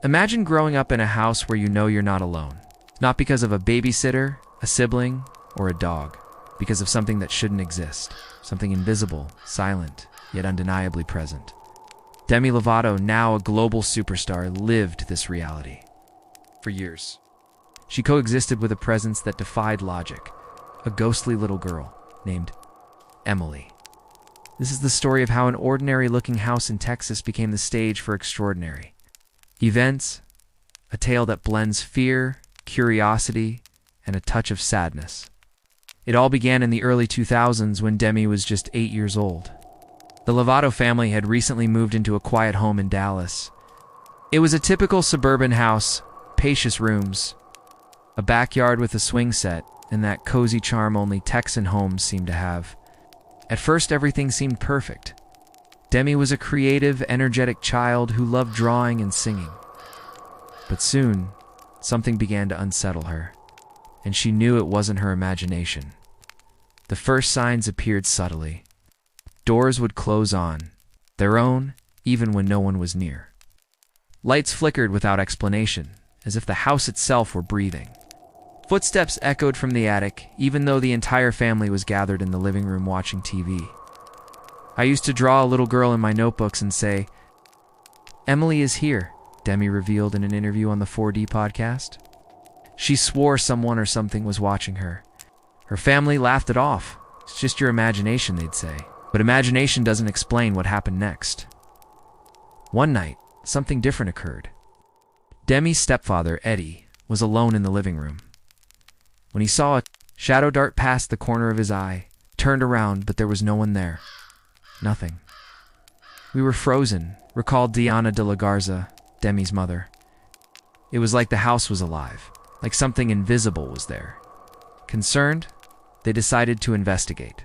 Imagine growing up in a house where you know you're not alone. Not because of a babysitter, a sibling, or a dog. Because of something that shouldn't exist. Something invisible, silent, yet undeniably present. Demi Lovato, now a global superstar, lived this reality. For years, she coexisted with a presence that defied logic. A ghostly little girl named Emily. This is the story of how an ordinary-looking house in Texas became the stage for extraordinary events, a tale that blends fear, curiosity, and a touch of sadness. It all began in the early 2000s when Demi was just 8 years old. The Lovato family had recently moved into a quiet home in Dallas. It was a typical suburban house, spacious rooms, a backyard with a swing set, and that cozy charm only Texan homes seem to have. At first, everything seemed perfect. Demi was a creative, energetic child who loved drawing and singing. But soon, something began to unsettle her, and she knew it wasn't her imagination. The first signs appeared subtly. Doors would close on their own, even when no one was near. Lights flickered without explanation, as if the house itself were breathing. Footsteps echoed from the attic, even though the entire family was gathered in the living room watching TV. I used to draw a little girl in my notebooks and say, "Emily is here," Demi revealed in an interview on the 4D podcast. She swore someone or something was watching her. Her family laughed it off. It's just your imagination, they'd say. But imagination doesn't explain what happened next. One night, something different occurred. Demi's stepfather, Eddie, was alone in the living room. When he saw a shadow dart past the corner of his eye, turned around, but there was no one there. Nothing. "We were frozen," recalled Diana de la Garza, Demi's mother. It was like the house was alive, like something invisible was there. Concerned, they decided to investigate.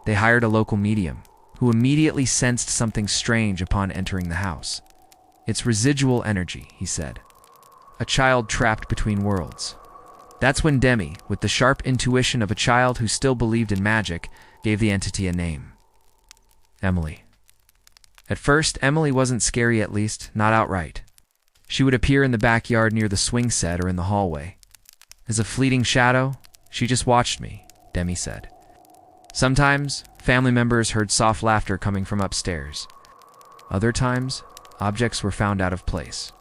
They hired a local medium, who immediately sensed something strange upon entering the house. "It's residual energy," he said. "A child trapped between worlds." That's when Demi, with the sharp intuition of a child who still believed in magic, gave the entity a name. Emily. At first, Emily wasn't scary, at least, not outright. She would appear in the backyard near the swing set or in the hallway. As a fleeting shadow, she just watched me, Demi said. Sometimes, family members heard soft laughter coming from upstairs. Other times, objects were found out of place.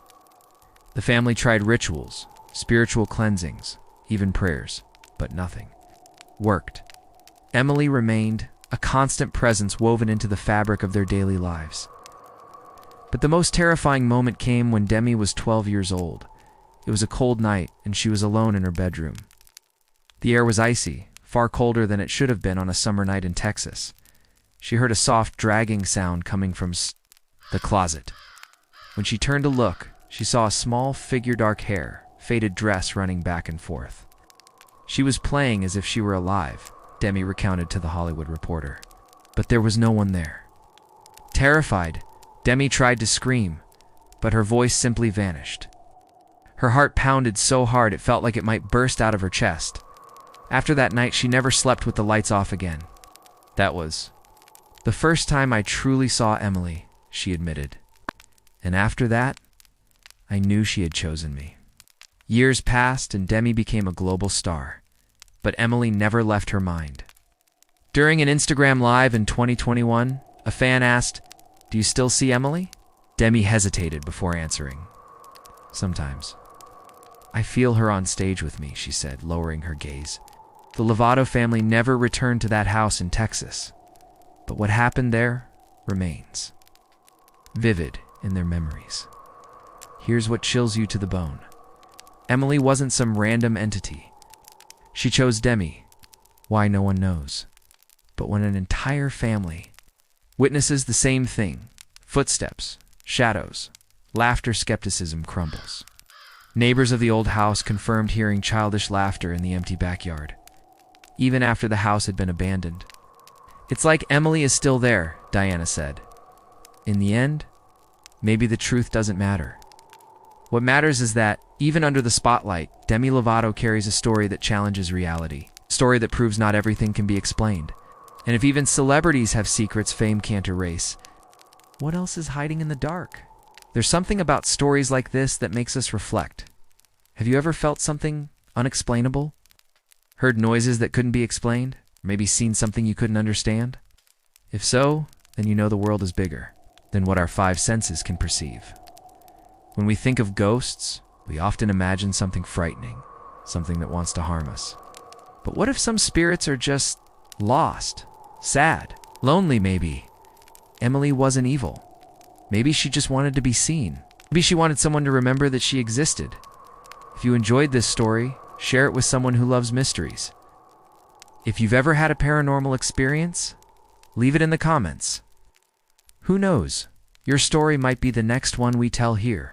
The family tried rituals, spiritual cleansings, even prayers, but nothing worked. Emily remained a constant presence woven into the fabric of their daily lives. But the most terrifying moment came when Demi was 12 years old. It was a cold night, and she was alone in her bedroom. The air was icy, far colder than it should have been on a summer night in Texas. She heard a soft dragging sound coming from the closet. When she turned to look, she saw a small figure, dark hair, faded dress running back and forth. She was playing as if she were alive, Demi recounted to The Hollywood Reporter. But there was no one there. Terrified, Demi tried to scream, but her voice simply vanished. Her heart pounded so hard it felt like it might burst out of her chest. After that night, she never slept with the lights off again. "That was the first time I truly saw Emily," she admitted. "And after that, I knew she had chosen me." Years passed and Demi became a global star, but Emily never left her mind. During an Instagram Live in 2021, a fan asked, "Do you still see Emily?" Demi hesitated before answering. "Sometimes. I feel her on stage with me," she said, lowering her gaze. The Lovato family never returned to that house in Texas, but what happened there remains, vivid in their memories. Here's what chills you to the bone. Emily wasn't some random entity. She chose Demi. Why, no one knows. But when an entire family witnesses the same thing, footsteps, shadows, laughter, skepticism crumbles. Neighbors of the old house confirmed hearing childish laughter in the empty backyard, even after the house had been abandoned. "It's like Emily is still there," Diana said. "In the end, maybe the truth doesn't matter. What matters is that, even under the spotlight, Demi Lovato carries a story that challenges reality, a story that proves not everything can be explained. And if even celebrities have secrets fame can't erase, what else is hiding in the dark?" There's something about stories like this that makes us reflect. Have you ever felt something unexplainable? Heard noises that couldn't be explained? Maybe seen something you couldn't understand? If so, then you know the world is bigger than what our five senses can perceive. When we think of ghosts, we often imagine something frightening, something that wants to harm us. But what if some spirits are just lost, sad, lonely maybe? Emily wasn't evil. Maybe she just wanted to be seen. Maybe she wanted someone to remember that she existed. If you enjoyed this story, share it with someone who loves mysteries. If you've ever had a paranormal experience, leave it in the comments. Who knows? Your story might be the next one we tell here.